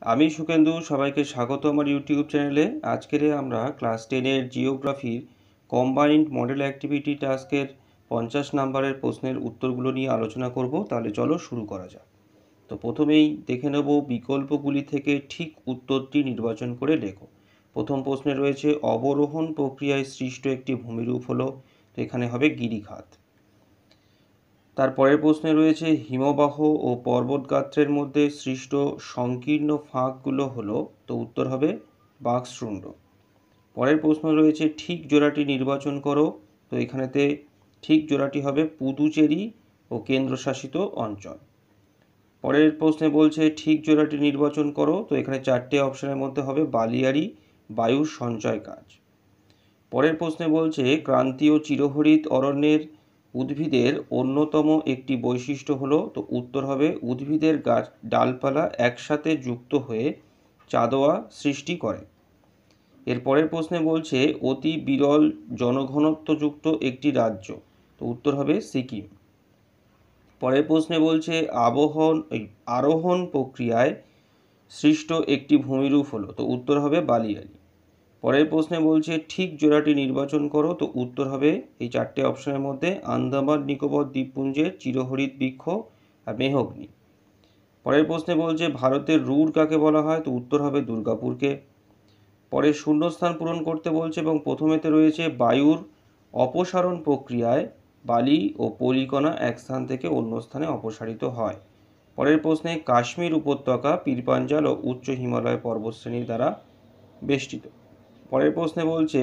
আমি সুকেন্দু, সবাইকে স্বাগত আমার ইউটিউব চ্যানেলে। আজকের আমরা ক্লাস 10-এর জিওগ্রাফির কম্বাইন্ড মডেল অ্যাক্টিভিটি টাস্কের 50 নম্বরের প্রশ্নের উত্তরগুলো নিয়ে আলোচনা করব। তাহলে চলো শুরু করা যাক। তো প্রথমেই দেখে নেব বিকল্পগুলি থেকে ঠিক উত্তরটি নির্বাচন করে লেখো। প্রথম প্রশ্নে রয়েছে অবরোহণ প্রক্রিয়ায় সৃষ্ট একটি ভূমিরূপ হলো, তো এখানে হবে গিরিখাত। তারপরের প্রশ্নে রয়েছে হিমবাহ ও পর্বতগাত্রের মধ্যে সৃষ্ট সংকীর্ণ ফাঁকগুলো হলো, তো উত্তর হবে বাকশৃঙ্গ। পরের প্রশ্ন রয়েছে ঠিক জোড়াটি নির্বাচন করো, তো এখানেতে ঠিক জোড়াটি হবে পুদুচেরি ও কেন্দ্রশাসিত অঞ্চল। পরের প্রশ্নে বলছে ঠিক জোড়াটি নির্বাচন করো, তো এখানে 4টে অপশনের মধ্যে হবে বালিয়াড়ি বায়ুর সঞ্চয় কাজ। পরের প্রশ্নে বলছে ক্রান্তীয় চিরহরিৎ অরণ্যের উদ্ভিদের অন্যতম একটি বৈশিষ্ট্য হলো, তো উত্তর হবে উদ্ভিদের গাছ ডালপালা একসাথে যুক্ত হয়ে চাঁদোয়া সৃষ্টি করে। এর পরের প্রশ্নে বলছে অতি বিরল জনঘনত্বযুক্ত একটি রাজ্য, তো উত্তর হবে সিকিম। পরের প্রশ্নে বলছে আরোহণ প্রক্রিয়ায় সৃষ্ট একটি ভূমিরূপ হলো, তো উত্তর হবে বালিয়াড়ি। পরের প্রশ্নে বলছে ঠিক জোড়াটি নির্বাচন করো, তো উত্তর হবে এই 4টে অপশনের মধ্যে আন্দামান নিকোবর দ্বীপপুঞ্জের চিরহরিৎ বৃক্ষ আর মেহগনি। পরের প্রশ্নে বলছে ভারতের রুর কাকে বলা হয়, তো উত্তর হবে দুর্গাপুরকে। পরে শূন্যস্থান পূরণ করতে বলছে এবং প্রথমেতে রয়েছে বায়ুর অপসারণ প্রক্রিয়ায় বালি ও পলিকণা এক স্থান থেকে অন্য স্থানে অপসারিত হয়। পরের প্রশ্নে কাশ্মীর উপত্যকা পীরপাঞ্জাল ও উচ্চ হিমালয় পর্বতশ্রেণীর দ্বারা বেষ্টিত। পরের প্রশ্নে বলছে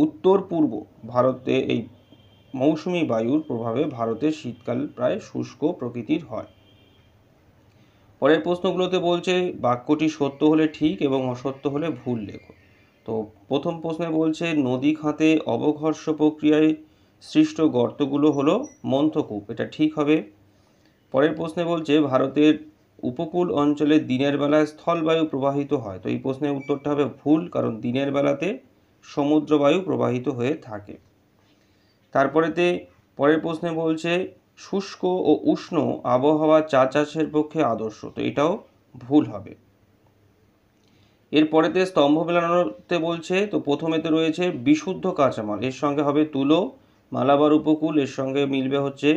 উত্তর পূর্ব ভারতে এই মৌসুমি বায়ুর প্রভাবে ভারতের শীতকাল প্রায় শুষ্ক প্রকৃতির হয়। পরের প্রশ্নগুলোতে বলছে বাক্যটি সত্য হলে ঠিক এবং অসত্য হলে ভুল লেখো। তো প্রথম প্রশ্নে বলছে নদী খাতে অবঘর্ষ প্রক্রিয়ায় সৃষ্ট গর্তগুলো হলো মন্থকূপ, এটা ঠিক হবে। পরের প্রশ্নে বলছে ভারতের উপকূল অঞ্চলে দিনের বেলায় স্থলবায়ু প্রবাহিত হয়, তো এই প্রশ্নের উত্তরটা হবে ভুল, কারণ দিনের বেলাতে সমুদ্রবায়ু প্রবাহিত হয়ে থাকে। তারপরেতে পরের প্রশ্নে বলছে শুষ্ক ও উষ্ণ আবহাওয়া চা চাষের পক্ষে আদর্শ, তো এটাও ভুল হবে। এরপরেতে স্তম্ভ মেলানোতে বলছে, তো প্রথমেতে রয়েছে বিশুদ্ধ কাঁচামাল, এর সঙ্গে হবে তুলো, মালাবার উপকূল এর সঙ্গে মিলবে হচ্ছে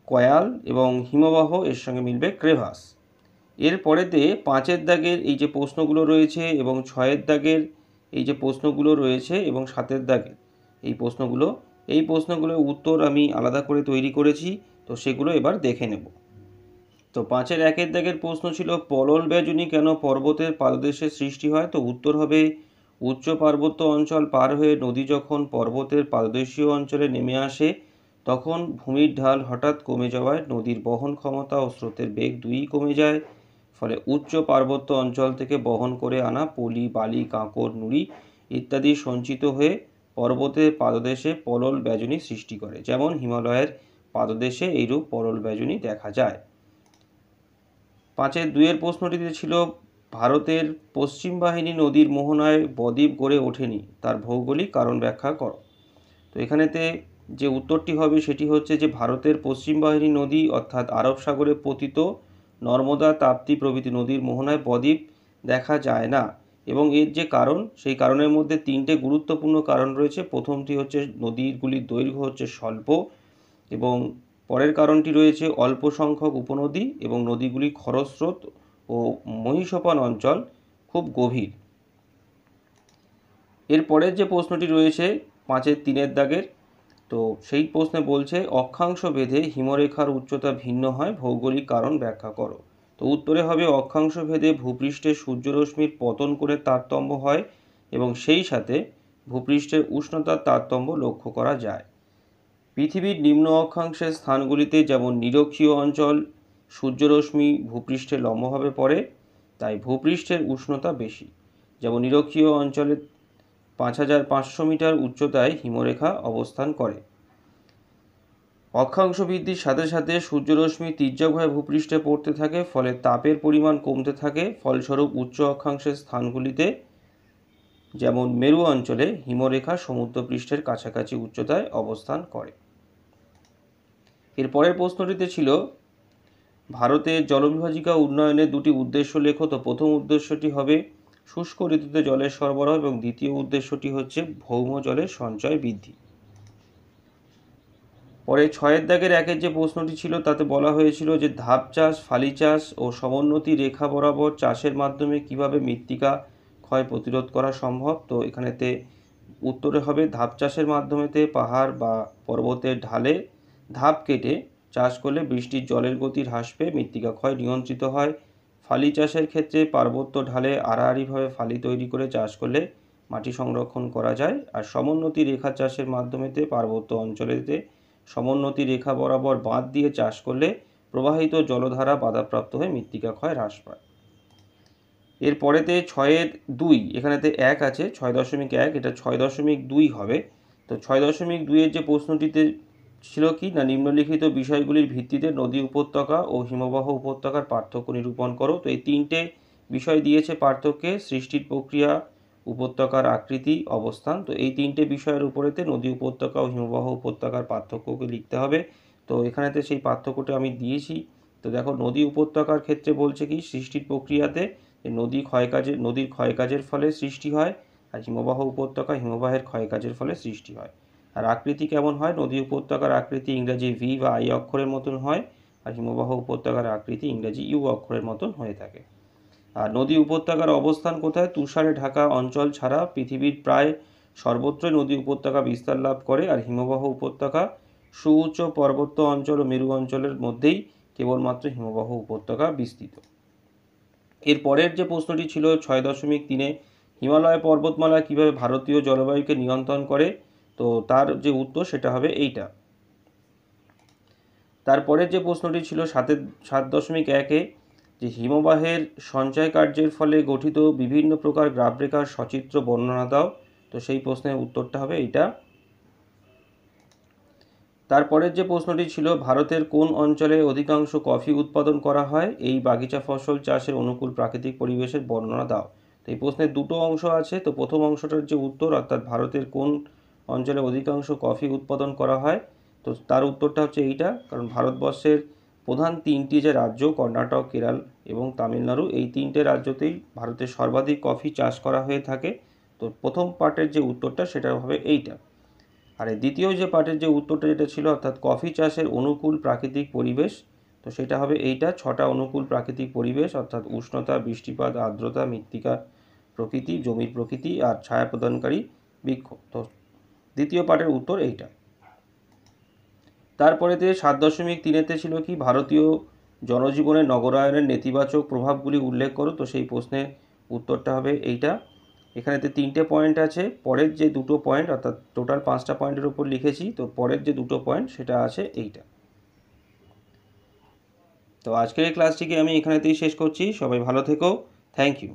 কয়াল এবং হিমবাহ এর সঙ্গে মিলবে ক্রেভাস। এরপরেতে 5-এর দাগের এই যে প্রশ্নগুলো রয়েছে এবং 6-এর দাগের এই যে প্রশ্নগুলো রয়েছে এবং 7-এর দাগের এই প্রশ্নগুলোর উত্তর আমি আলাদা করে তৈরি করেছি, তো সেগুলো এবার দেখে নেব। তো 5-এর 1-এর দাগের প্রশ্ন ছিল পলল বেজুনি কেন পর্বতের পাদদেশে সৃষ্টি হয়, তো উত্তর হবে উচ্চ পার্বত্য অঞ্চল পার হয়ে নদী যখন পর্বতের পাদদেশীয় অঞ্চলে নেমে আসে তখন ভূমির ঢাল হঠাৎ কমে যাওয়ায় নদীর বহন ক্ষমতা ও স্রোতের বেগ দুইই কমে যায়, ফলে উচ্চ পার্বত্য অঞ্চল থেকে বহন করে আনা পলি বালি কাঁকড় নুড়ি ইত্যাদি সঞ্চিত হয়ে পর্বতের পাদদেশে পলল বেজুনি সৃষ্টি করে, যেমন হিমালয়ের পাদদেশে এইরূপ পলল বেজুনি দেখা যায়। 5-এর 2-এর প্রশ্নটিতে ছিল ভারতের পশ্চিম বাহিনী নদীর মোহনায় বদ্বীপ গড়ে ওঠেনি, তার ভৌগোলিক কারণ ব্যাখ্যা করো। তো এখানেতে যে উত্তরটি হবে সেটি হচ্ছে যে ভারতের পশ্চিম বাহিনী নদী অর্থাৎ আরব সাগরে পতিত নর্মদা তাপ্তি প্রভৃতি নদীর মোহনায় বদ্বীপ দেখা যায় না, এবং এর যে কারণ সেই কারণের মধ্যে 3টে গুরুত্বপূর্ণ কারণ রয়েছে। প্রথমটি হচ্ছে নদীগুলির দৈর্ঘ্য হচ্ছে স্বল্প, এবং পরের কারণটি রয়েছে অল্প সংখ্যক উপনদী এবং নদীগুলি খরস্রোত ও মহিষোপান অঞ্চল খুব গভীর। এরপরের যে প্রশ্নটি রয়েছে 5-এর 3-এর দাগের, তো সেই প্রশ্নে বলছে অক্ষাংশ ভেদে হিমরেখার উচ্চতা ভিন্ন হয়, ভৌগোলিক কারণ ব্যাখ্যা করো। তো উত্তরে হবে অক্ষাংশ ভেদে ভূপৃষ্ঠে সূর্যরশ্মির পতন করে তারতম্য হয় এবং সেই সাথে ভূপৃষ্ঠের উষ্ণতার তারতম্য লক্ষ্য করা যায়। পৃথিবীর নিম্ন অক্ষাংশের স্থানগুলিতে যেমন নিরক্ষীয় অঞ্চল সূর্যরশ্মি ভূপৃষ্ঠে লম্বভাবে পড়ে, তাই ভূপৃষ্ঠের উষ্ণতা বেশি, যেমন নিরক্ষীয় অঞ্চলে 5500 মিটার উচ্চতায় হিমরেখা অবস্থান করে। অক্ষাংশ বৃদ্ধির সাথে সাথে সূর্যরশ্মি তির্যকভাবে ভূপৃষ্ঠে পড়তে থাকে, ফলে তাপের পরিমাণ কমতে থাকে, ফলস্বরূপ উচ্চ অক্ষাংশের স্থানগুলিতে যেমন মেরু অঞ্চলে হিমরেখা সমুদ্রপৃষ্ঠের কাছাকাছি উচ্চতায় অবস্থান করে। এর পরের প্রশ্নটিতে ছিল ভারতের জলবিভাজিকা উন্নয়নের দুটি উদ্দেশ্য লেখো। তো প্রথম উদ্দেশ্যটি হবে শুষ্ক ঋতুতে জলের সরবরাহ এবং দ্বিতীয় উদ্দেশ্যটি হচ্ছে ভৌম জলের সঞ্চয় বৃদ্ধি। পরে 6 দাগের 1-এর যে প্রশ্নটি ছিল তাতে বলা হয়েছিল যে ধাপ চাষ, ফালি চাষ ও সমোন্নতি রেখা বরাবর চাষের মাধ্যমে কিভাবে মৃত্তিকা ক্ষয় প্রতিরোধ করা সম্ভব। তো এখানেতে উত্তরে হবে ধাপ চাষের মাধ্যমেতে পাহাড় বা পর্বতের ঢালে ধাপ কেটে চাষ করলে বৃষ্টির জলের গতি হ্রাস পেয়ে মৃত্তিকা ক্ষয় নিয়ন্ত্রিত হয়। ফালি চাষের ক্ষেত্রে পার্বত্য ঢালে আড়াআড়িভাবে ফালি তৈরি করে চাষ করলে মাটি সংরক্ষণ করা যায়। আর সমোন্নতি রেখা চাষের মাধ্যমেতে পার্বত্য অঞ্চলেতে সমোন্নতি রেখা বরাবর বাঁধ দিয়ে চাষ করলে প্রবাহিত জলধারা বাধাপ্রাপ্ত হয়ে মৃত্তিকা ক্ষয় হ্রাস পায়। এর পরেতে 6-2 এখানেতে 1 আছে 6.1, এটা 6.2 হবে। তো 6.2-এর যে প্রশ্নটিতে ছিল কি না নিম্নলিখিত বিষয়গুলির ভিত্তিতে নদী উপত্যকা ও হিমবাহ উপত্যকার পার্থক্য নিরূপণ করো। তো এই তিনটে বিষয় দিয়েছে পার্থক্যে: সৃষ্টির প্রক্রিয়া, উপত্যকার আকৃতি, অবস্থান। তো এই তিনটে বিষয়ের উপরেতে নদী উপত্যকা ও হিমবাহ উপত্যকার পার্থক্যকে লিখতে হবে। তো এখানেতে সেই পার্থক্যটা আমি দিয়েছি। তো দেখো, নদী উপত্যকার ক্ষেত্রে বলছে কি সৃষ্টির প্রক্রিয়াতে নদীর ক্ষয়কাজের ফলে সৃষ্টি হয়, আর হিমবাহ উপত্যকা হিমবাহের ক্ষয়কাজের ফলে সৃষ্টি হয়। আর আকৃতি কেমন হয়? নদী উপত্যকার আকৃতি ইংরাজি ভি বা আই অক্ষরের মতন হয়, আর হিমবাহ উপত্যকার আকৃতি ইংরাজি ইউ অক্ষরের মতন হয়ে থাকে। আর নদী উপত্যকার অবস্থান কোথায়? তুষারে ঢাকা অঞ্চল ছাড়া পৃথিবীর প্রায় সর্বত্রই নদী উপত্যকা বিস্তার লাভ করে। আর হিমবাহ উপত্যকা সুউচ্চ পার্বত্য অঞ্চল ও মেরু অঞ্চলের মধ্যেই কেবলমাত্র হিমবাহ উপত্যকা বিস্তৃত। এর পরের যে প্রশ্নটি ছিল 6.3-এ, হিমালয় পর্বতমালা কিভাবে ভারতীয় জলবায়ুকে নিয়ন্ত্রণ করে। তো তার যে উত্তর সেটা হবে এইটা। তারপরের যে প্রশ্নটি ছিল 7.1-এ, যে হিমবাহের সঞ্চয় কার্যের ফলে গঠিত বিভিন্ন প্রকার গ্রাবরেখার সচিত্র বর্ণনা দাও। তো সেই প্রশ্নের উত্তরটা হবে এইটা। তারপরের যে প্রশ্নটি ছিল ভারতের কোন অঞ্চলে অধিকাংশ কফি উৎপাদন করা হয়, এই বাগিচা ফসল চাষের অনুকূল প্রাকৃতিক পরিবেশের বর্ণনা দাও। তো এই প্রশ্নের দুটো অংশ আছে। তো প্রথম অংশটার যে উত্তর, অর্থাৎ ভারতের কোন অঞ্চলে অধিকাংশ কফি উৎপাদন করা হয়, তো তার উত্তরটা হচ্ছে এইটা। কারণ ভারতবর্ষের প্রধান তিনটি যে রাজ্য কর্ণাটক, কেরল এবং তামিলনাড়ু, এই তিনটে রাজ্যতেই ভারতের সর্বাধিক কফি চাষ করা হয়ে থাকে। তো প্রথম পার্টের যে উত্তরটা সেটা হবে এইটা। আর এই দ্বিতীয় যে পার্টের যে উত্তরটা যেটা ছিল, অর্থাৎ কফি চাষের অনুকূল প্রাকৃতিক পরিবেশ, তো সেটা হবে এইটা। 6টা অনুকূল প্রাকৃতিক পরিবেশ, অর্থাৎ উষ্ণতা, বৃষ্টিপাত, আর্দ্রতা, মৃত্তিকা প্রকৃতি, জমির প্রকৃতি আর ছায়া প্রদানকারী বৃক্ষ। তো দ্বিতীয় পার্টের উত্তর এইটা। তারপরেতে 7.3-এতে ছিল কি ভারতীয় জনজীবনের নগরায়নের নেতিবাচক প্রভাবগুলি উল্লেখ করো। তো সেই প্রশ্নের উত্তরটা হবে এইটা। এখানেতে 3টে পয়েন্ট আছে। পরের যে দুটো পয়েন্ট, অর্থাৎ টোটাল 5টা পয়েন্টের উপর লিখেছি, তো পরের যে দুটো পয়েন্ট সেটা আছে এইটা। তো আজকের এই ক্লাসটিকে আমি এখানেতেই শেষ করছি। সবাই ভালো থেকো। Thank you.